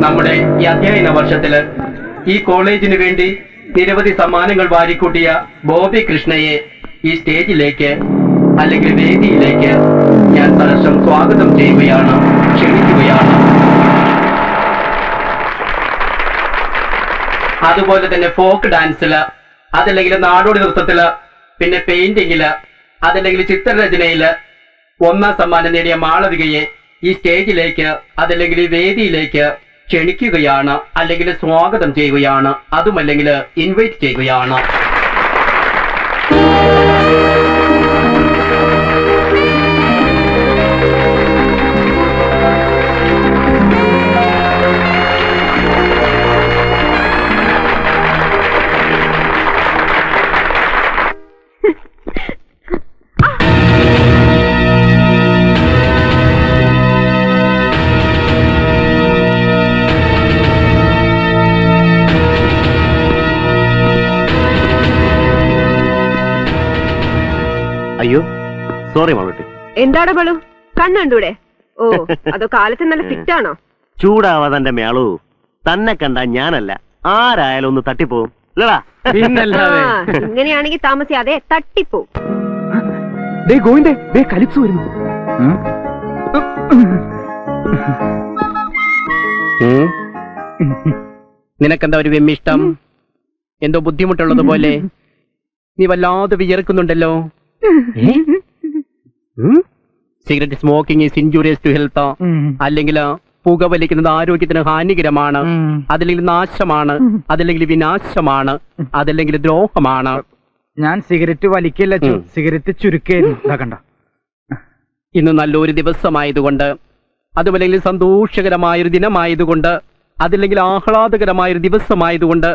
നമ്മുടെ ഈ അധ്യയന വർഷത്തില് ഈ കോളേജിന് വേണ്ടി നിരവധി സമ്മാനങ്ങൾ വാരിക്കൂട്ടിയ ബോബി കൃഷ്ണയെ ഈ സ്റ്റേജിലേക്ക് അല്ലെങ്കിൽ വേദിയിലേക്ക് ഞാൻ സഹർഷം സ്വാഗതം ചെയ്യുകയാണ്, ക്ഷണിക്കുകയാണ്. അതുപോലെ തന്നെ ഫോക്ക് ഡാൻസില്, അതല്ലെങ്കിൽ നാടോടി നൃത്തത്തില്, പിന്നെ പെയിന്റിങ്ങില്, അതല്ലെങ്കിൽ ചിത്രരചനയില് ഒന്നാം സമ്മാനം നേടിയ മാളവികയെ ഈ സ്റ്റേജിലേക്ക് അതല്ലെങ്കിൽ ഈ വേദിയിലേക്ക് ക്ഷണിക്കുകയാണ്, അല്ലെങ്കിൽ സ്വാഗതം ചെയ്യുകയാണ്, അതുമല്ലെങ്കിൽ ഇൻവൈറ്റ് ചെയ്യുകയാണ്. അയ്യോ സോറി മാളൂട്ടി. എന്താണ് ബളു, കണ്ണൂടെ? ഓ, അതോ കാലത്ത് നല്ല ഫിറ്റ് ആണോ? ചൂടാവാതെ മേളൂ, തന്നെ കണ്ട ഞാനല്ല ആരായാലും ഒന്ന് തട്ടിപ്പോവും. ഇങ്ങനെയാണെങ്കിൽ താമസിയാതെ തട്ടിപ്പോവും. കലിപ്സ് വരുന്നു. നിനക്കെന്താ ഒരു വെമ്മിഷ്ടം? എന്തോ ബുദ്ധിമുട്ടുള്ളത് പോലെ നീ വല്ലാതെ വിയർക്കുന്നുണ്ടല്ലോ. Cigarette smoking is injurious to health, അല്ലെങ്കിൽ പുകവലിക്കുന്നത് ആരോഗ്യത്തിന് ഹാനികരമാണ്, അതല്ലെങ്കിൽ നാശമാണ്, അതല്ലെങ്കിൽ വിനാശമാണ്, അതല്ലെങ്കിൽ ദ്രോഹമാണ്. ഞാൻ സിഗരറ്റ് വലിക്കില്ല, സിഗരറ്റ് ചുരുക്കേണ്ട. ഇന്ന് നല്ലൊരു ദിവസമായതുകൊണ്ട്, അതുമല്ലെങ്കിൽ സന്തോഷകരമായൊരു ദിനമായതുകൊണ്ട്, അതല്ലെങ്കിൽ ആഹ്ലാദകരമായൊരു ദിവസമായതുകൊണ്ട്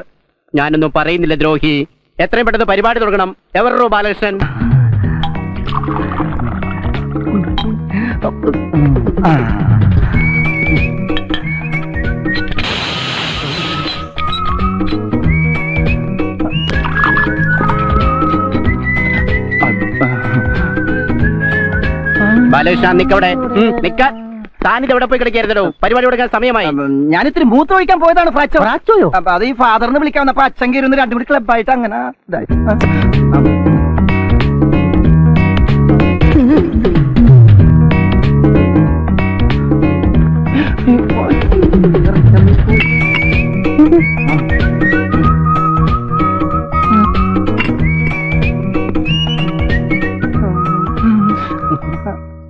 ഞാനൊന്നും പറയുന്നില്ല ദ്രോഹി. എത്രയും പെട്ടെന്ന് പരിപാടി തുടങ്ങണം. എവരോ ബാലകൃഷ്ണൻ? ബാലകൃഷ്ണ നിക്കവിടെ, നിക്കാൻ. താനിത് എവിടെ പോയി കിടക്കരുതോ, പരിപാടി കൊടുക്കാൻ സമയമായി. ഞാനിത്തിരി മൂത്ത് ഒഴിക്കാൻ പോയതാണ്. അപ്പൊ അത് ഈ ഫാദറിന് വിളിക്കാൻ വന്നപ്പോ അച്ഛൻ കയറുന്ന രണ്ടു കൂടി ക്ലബായിട്ട് അങ്ങനെ ഇതായി.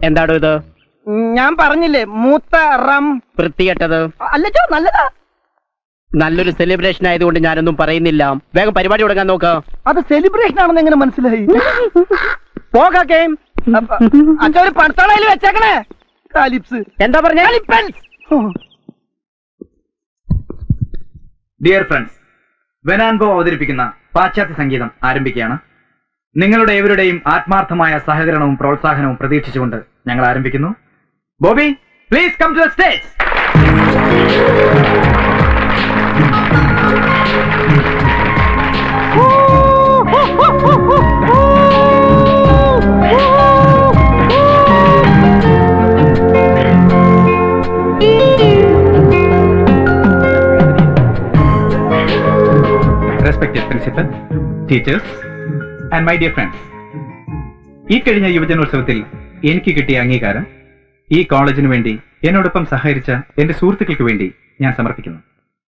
എന്താടോ ഇത്? ഞാൻ പറഞ്ഞില്ലേ, മൂത്ത റം. വൃത്തികെട്ടത്. അല്ലോ, നല്ലതാ. നല്ലൊരു സെലിബ്രേഷൻ ആയതുകൊണ്ട് ഞാനൊന്നും പറയുന്നില്ല. വേഗം പരിപാടി തുടങ്ങാൻ നോക്ക്. അത് സെലിബ്രേഷൻ ആണെന്ന് എങ്ങനെ മനസ്സിലായി? പോകാം. അച്ഛൻ ഒരു പണത്തോളയിൽ വെച്ചേക്കണേ. കാലിപ്സ്. എന്താ പറഞ്ഞ? ഡിയർ ഫ്രണ്ട്സ്, വെനാൻബോ അവതരിപ്പിക്കുന്ന പാശ്ചാത്യ സംഗീതം ആരംഭിക്കുകയാണ്. നിങ്ങളുടെ ഏവരുടെയും ആത്മാർത്ഥമായ സഹകരണവും പ്രോത്സാഹനവും പ്രതീക്ഷിച്ചുകൊണ്ട് ഞങ്ങൾ ആരംഭിക്കുന്നു. Bobby, please come to the stage. Respected principal, teachers and my dear friends, ഈ കഴിഞ്ഞ യുവജനോത്സവത്തിൽ എനിക്ക് കിട്ടിയ അംഗീകാരം ഈ കോളേജിന് വേണ്ടി എന്നോടൊപ്പം സഹകരിച്ച എന്റെ സുഹൃത്തുക്കൾക്ക് വേണ്ടി ഞാൻ സമർപ്പിക്കുന്നു.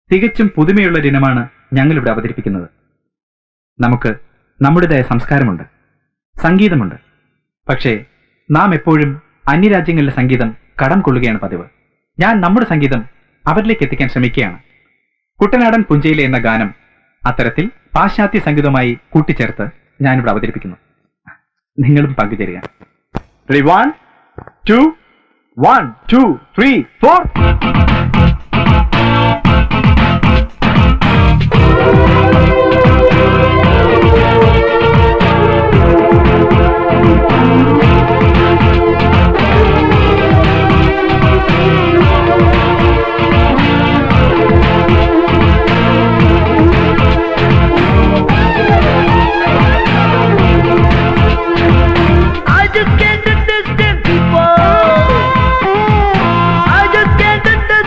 തികച്ചും പുതുമയുള്ള ദിനമാണ് ഞങ്ങളിവിടെ അവതരിപ്പിക്കുന്നത്. നമുക്ക് നമ്മുടേതായ സംസ്കാരമുണ്ട്, സംഗീതമുണ്ട്. പക്ഷേ നാം എപ്പോഴും അന്യരാജ്യങ്ങളിലെ സംഗീതം കടം കൊള്ളുകയാണ് പതിവ്. ഞാൻ നമ്മുടെ സംഗീതം അവരിലേക്ക് എത്തിക്കാൻ ശ്രമിക്കുകയാണ്. കുട്ടനാടൻ പുഞ്ചയിലെ എന്ന ഗാനം അത്തരത്തിൽ പാശ്ചാത്യ സംഗീതവുമായി കൂട്ടിച്ചേർത്ത് ഞാനിവിടെ അവതരിപ്പിക്കുന്നു. നിങ്ങളും പങ്കുചേരുക. 1 2 1 2 3 4. I just can't understand people. I just can't understand.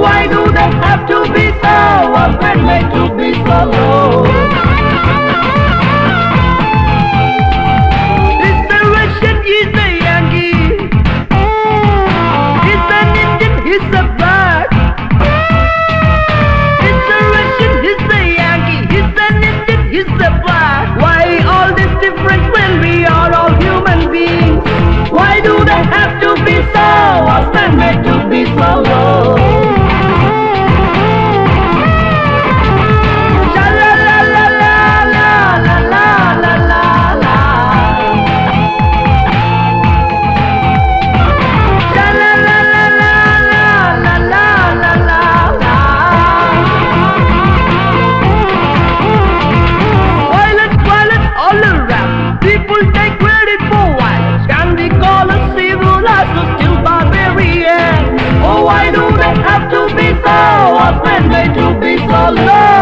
why do they have to be so often made to be so low? It's a Russian, he's a Yankee. It's an Indian, he's a black. It's a Russian, he's a Yankee. It's an Indian, he's a black. Why all this difference when we are all human beings? Why do they have to be so often made to be so low? People take credit for violence. Can we call us civilized or still barbarian? Oh, why do they have to be so often made to be so low?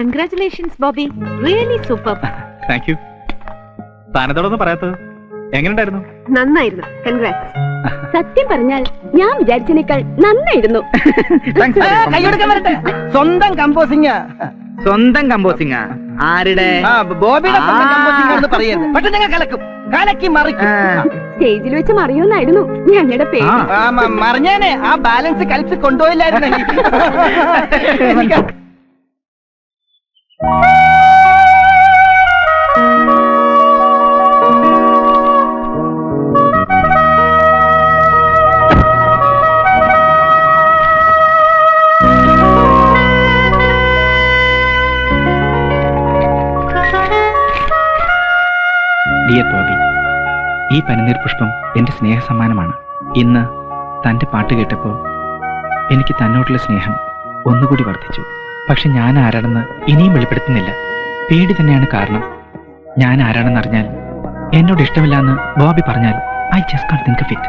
Congratulations Bobby, really super. Thank you. താനതോടൊന്നും പറയാത്തത് എങ്ങനെയുണ്ടായിരുന്നു? നന്നായിരുന്നു, congrats. സത്യം പറഞ്ഞാൽ ഞാൻ വിചാരിച്ചതിനേക്കാൾ നന്നായിരുന്നു. കൈയെടുക്കാൻ വരട്ടെ. സ്വന്തം കമ്പോസിംഗ്. സ്വന്തം കമ്പോസിംഗ് ആരുടെ? ബോബിയുടെ സ്വന്തം കമ്പോസിംഗ് ആണെന്ന് പറയരുത്. പക്ഷെ ഞങ്ങൾ കലക്കും, കലക്കി മറിക്കും. സ്റ്റേജിൽ വെച്ച് മറിയോന്നായിരുന്നു ഞങ്ങളുടെ പേര്. മറിഞ്ഞേനെ, ആ ബാലൻസ് കളിച്ച് കൊണ്ടുപോയില്ലായിരുന്നു. ഡിയർ ബോബി, ഈ പനിനീർ പുഷ്പം എന്റെ സ്നേഹ സമ്മാനമാണ്. ഇന്ന് തന്റെ പാട്ട് കേട്ടപ്പോൾ എനിക്ക് തന്നോടുള്ള സ്നേഹം ഒന്നുകൂടി വർദ്ധിച്ചു. പക്ഷെ ഞാൻ ആരാണെന്ന് ഇനിയും വെളിപ്പെടുത്തുന്നില്ല. പേടി തന്നെയാണ് കാരണം. ഞാൻ ആരാണെന്ന് അറിഞ്ഞാൽ എന്നോട് ഇഷ്ടമില്ലാന്ന് ബോബി പറഞ്ഞാൽ I just can't think of it.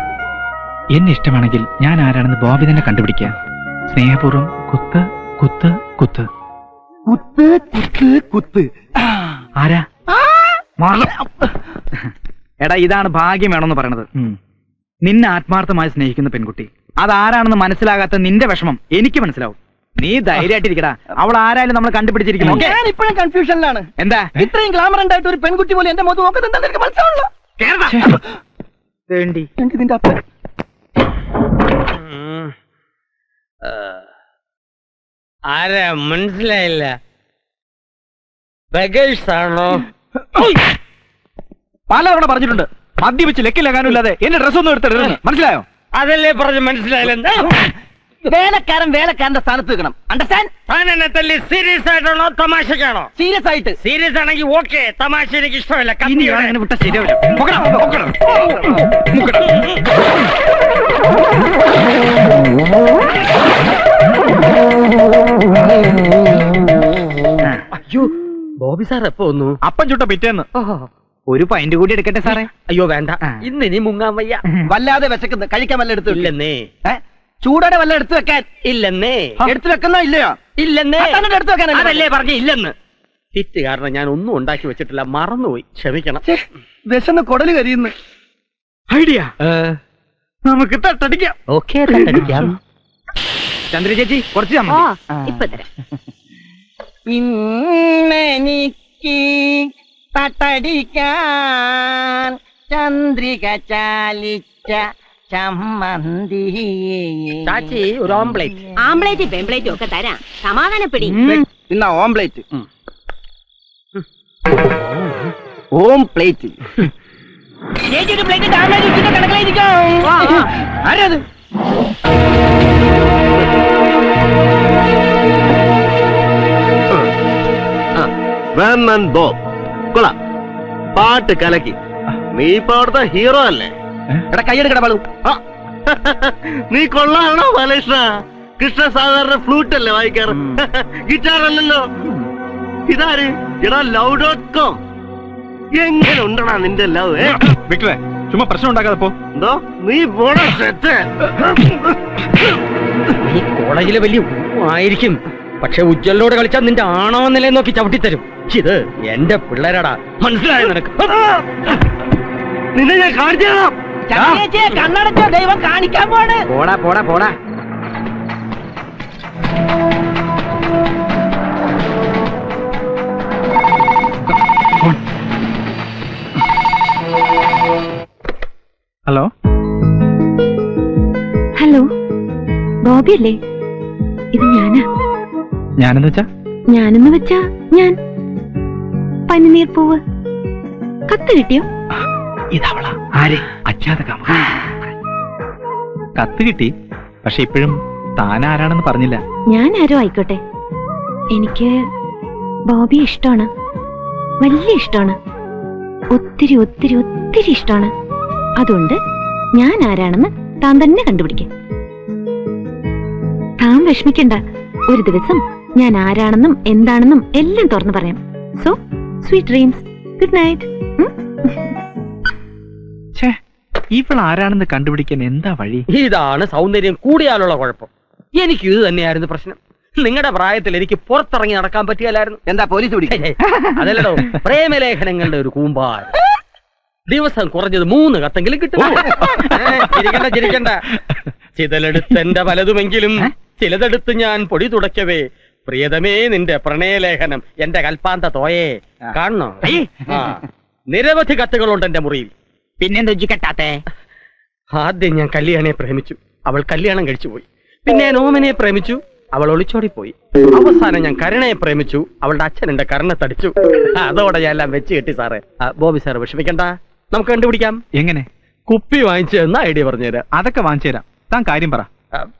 എന്നെ ഇഷ്ടമാണെങ്കിൽ ഞാൻ ആരാണെന്ന് ബോബി തന്നെ കണ്ടുപിടിക്കുക. സ്നേഹപൂർവ്വം കുത്ത് കുത്ത് കുത്ത് കുത്ത് കുത്ത് കുത്ത്. ആരാ? എടാ, ഇതാണ് ഭാഗ്യം വേണമെന്ന് പറയണത്. നിന്നെ ആത്മാർത്ഥമായി സ്നേഹിക്കുന്ന പെൺകുട്ടി അതാരാണെന്ന് മനസ്സിലാകാത്ത നിന്റെ വിഷമം എനിക്ക് മനസ്സിലാവും. നീ ധൈര്യമായിട്ടിരിക്കടാ. അവൾ ആരായാലും നമ്മൾ കണ്ടുപിടിച്ചിരിക്കും. ഞാൻ ഇപ്പോഴും കൺഫ്യൂഷനിലാണ്. എന്താ ഇത്രയും ഗ്ലാമർ ആയിട്ട് ഒരു പെൺകുട്ടി പോലെ എന്റെ മുഖത്ത് നോക്കുന്നത് എനിക്ക് മനസ്സിലാവുള്ളൂ. എനിക്ക് നിന്റെ അപ്പൻ. ആരാ മനസ്സിലായില്ല? ബഗേഴ്സ് ആണോ? പലതവണ പറഞ്ഞിട്ടുണ്ട്, മദ്യപിച്ച് ലക്കിലാകാനും ഇല്ലാതെ എന്റെ ഡ്രസ് ഒന്നും എടുത്തിടുന്നു. മനസ്സിലായോ? അതല്ലേ പറഞ്ഞു മനസ്സിലായില്ല. വേലക്കാരൻ വേലക്കാരന്റെ സ്ഥാനത്ത് വെക്കണം. അണ്ടർസ്റ്റാൻഡ്? താനെന്നെ തല്ലി സീരിയസ് ആയിട്ടാണോ തമാശക്കാണോ? സീരിയസ് ആയിട്ട്. സീരിയസ് ആണെങ്കിൽ ഓക്കെ, തമാശ എനിക്ക് ഇഷ്ടമല്ല. ഇനി അങ്ങനെ വിട്ട ശരിയാവില്ല. അയ്യോ, ബോബി സാർ എപ്പോ വന്നു? അപ്പം ചുട്ട പിറ്റേന്ന്. ഒരു പൈന്റ് കൂടി എടുക്കട്ടെ സാറേ? അയ്യോ വേണ്ട, ഇന്ന് ഇനി മുങ്ങാൻ വയ്യ. വല്ലാതെ വിശക്കുന്നു. കഴിക്കാൻ വല്ല എടുത്തു ഇല്ലെന്നേ. ചൂടോടെ വല്ല എടുത്തു വെക്കാൻ. ഇല്ലെന്നേ. എടുത്തു വെക്കുന്നോ ഇല്ലയോ? ഇല്ലെന്നേ. എടുത്തു വെക്കാൻ അതല്ലേ പറഞ്ഞ ഇല്ലെന്ന്. ഫിറ്റ് കാരണം ഞാൻ ഒന്നും ഉണ്ടാക്കി വെച്ചിട്ടില്ല, മറന്നുപോയി, ക്ഷമിക്കണം. വിശന്ന് കൊടല് കരിയുന്നു. ഐഡിയ, നമുക്ക് തട്ടടിക്കാം. ഓക്കെ, തട്ടടിക്കാം. ചന്ദ്ര ചേച്ചി കുറച്ച് ഓ, ഇപ്പൊ തരാം. ഇന്നെനിക്ക് തട്ടടിക്കാൻ ചന്ദ്രിക ചാലിച്ച ചമ്മന്തി. ചാച്ചി ഒരു ഓംപ്ലേറ്റ്. ആംപ്ലേറ്റ് പെംപ്ലേറ്റും ഒക്കെ തരാം, സമാധാനപ്പെടി. ഇന്ന ഓംപ്ലേറ്റ്. ഓം പ്ലേറ്റ്. ആരത്? ബോബ് കൊള്ളാം, പാട്ട് കലക്കി. നീ ഇപ്പൊ അവിടുത്തെ ഹീറോ അല്ലേ? എടാ കൈയെടുക്കട ബാലു. നീ കൊള്ളാണോ ബാലകൃഷ്ണ? കൃഷ്ണ സാധാരണ ഫ്ലൂട്ട് അല്ലേ വായിക്കാറ്, ഗിറ്റാർ അല്ലല്ലോ. ഇതാര്? എടാ love.com. എങ്ങനെ ഉണ്ടടാ നിന്റെ ലവ്? വിക്ടറെ ചുമ്മാ പ്രശ്നം ഉണ്ടാക്കാതെ പോ. എന്തോ നീ പോടാ സെറ്റ്. ഈ കോളേജിലെ വലിയ ആയിരിക്കും, പക്ഷെ ഉജ്ജ്വലിനോട് കളിച്ചാൽ നിന്റെ ആണോ നില നോക്കി ചവിട്ടിത്തരും. ഇത് എന്റെ പിള്ളേരാടാ, മനസ്സിലായോ നിനക്ക്? നിന്നെ ഞാൻ കാണിച്ചു തരാം. കണ്ണടച്ച ദൈവം കാണിക്കാൻ പോണ്. പോടാ പോടാ പോടാ. ഹലോ ഹലോ, ബോബി അല്ലേ? ഇത് ഞാനാ. ഞാനെന്ന് വെച്ചാ? ഞാനെന്ന് വെച്ചാ ഞാൻ. പനിനീർ പൂവ്. കത്ത് കിട്ടിയോ? ഇതവളാ. ആരെ? അച്ഛാത കത്ത് കിട്ടി, പക്ഷെ ഇപ്പോഴും താൻ ആരാണെന്ന് പറഞ്ഞില്ല. ഞാൻ ആരോ ആയിക്കോട്ടെ, എനിക്ക് ബോബി ഇഷ്ടമാണ്, വലിയ ഇഷ്ടമാണ്, ഒത്തിരി ഒത്തിരി ഒത്തിരി ഇഷ്ടമാണ്. അതുകൊണ്ട് ഞാൻ ആരാണെന്ന് താൻ തന്നെ കണ്ടുപിടിക്കും. താൻ വിഷമിക്കണ്ട, ഒരു ദിവസം ഞാൻ ആരാണെന്നും എന്താണെന്നും എല്ലാം തുറന്നു പറയാം. So sweet dreams, good night. ഇവൾ ആരാണെന്ന് കണ്ടുപിടിക്കാൻ എന്താ വഴി? ഇതാണ് സൗന്ദര്യം കൂടിയാലുള്ള കുഴപ്പം. എനിക്ക് ഇത് തന്നെയായിരുന്നു പ്രശ്നം. നിങ്ങളുടെ പ്രായത്തിൽ എനിക്ക് പുറത്തിറങ്ങി നടക്കാൻ പറ്റിയല്ലായിരുന്നു. എന്താ പോലീസ് പിടിക്കും? അതല്ലടോ, പ്രേമലേഖനങ്ങളുടെ ഒരു കൂമ്പാർ. ദിവസം കുറഞ്ഞത് 3 കത്തെങ്കിലും കിട്ടും. ചിരിക്കണ്ട ചിരിക്കണ്ട. ചിതലെടുത്ത് എന്റെ പലതുമെങ്കിലും ചിലതെടുത്ത് ഞാൻ പൊടി തുടയ്ക്കവേ പ്രിയതമേ നിന്റെ പ്രണയലേഖനം എന്റെ കൽപ്പാന്ത തോയേ കാണണോ? നിരവധി കത്തുകളുണ്ട് എന്റെ മുറിയിൽ. പിന്നെന്താ കെട്ടാത്തെ? ആദ്യം ഞാൻ കല്യാണിയെ പ്രേമിച്ചു, അവൾ കല്യാണം കഴിച്ചു പോയി. പിന്നെ ഞാൻ ഓമനെ പ്രേമിച്ചു, അവൾ ഒളിച്ചോടി പോയി. അവസാനം ഞാൻ കരുണയെ പ്രേമിച്ചു, അവളുടെ അച്ഛൻ എന്റെ കരണത്തടിച്ചു. അതോടെ ഞാൻ എല്ലാം വെച്ച് കെട്ടി സാറേ. ബോബി സാറ് വിഷമിക്കണ്ട, നമുക്ക് കണ്ടുപിടിക്കാം. എങ്ങനെ? കുപ്പി വാങ്ങിച്ചു എന്ന ഐഡിയ പറഞ്ഞുതരാം. അതൊക്കെ വാങ്ങിച്ചു തരാം, താൻ കാര്യം പറ.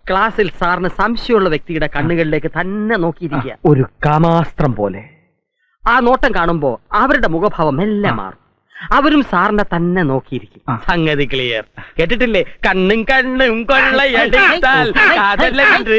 ക്ലാസ്സിൽ സാറിന് സംശയമുള്ള വ്യക്തിയുടെ കണ്ണുകളിലേക്ക് തന്നെ നോക്കിയിരിക്കുക, ഒരു കാമാസ്ത്രം പോലെ. ആ നോട്ടം കാണുമ്പോ അവരുടെ മുഖഭാവം എല്ലാം മാറും. അവരും സാറിനെ തന്നെ നോക്കിയിരിക്കും. സംഗതി ക്ലിയർ. കേട്ടിട്ടില്ലേ? കണ്ണും കണ്ണും കൊള്ളയടിച്ചാൽ കാതലൊരു